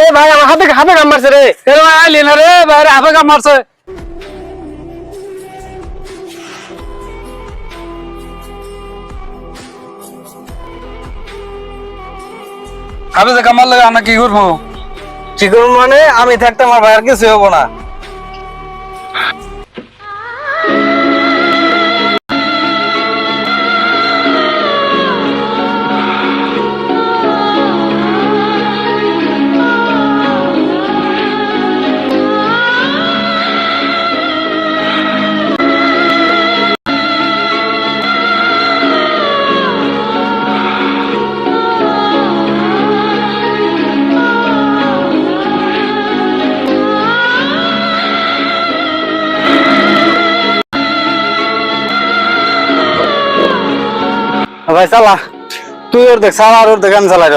এ ভাই আমার হাতে হাতে কাম মারছে রে। এ ভাই আইলি না রে ভাই হাফে কাম মারছে। হাফে যে কামার লাগে আমরা কি করবো? কি করবো মানে আমি থাকতে আমার ভাই আর কিছু হবো না। ভাই চালা, তুই ওর দেখ চালা আর ওর দেখ আমি চালাই।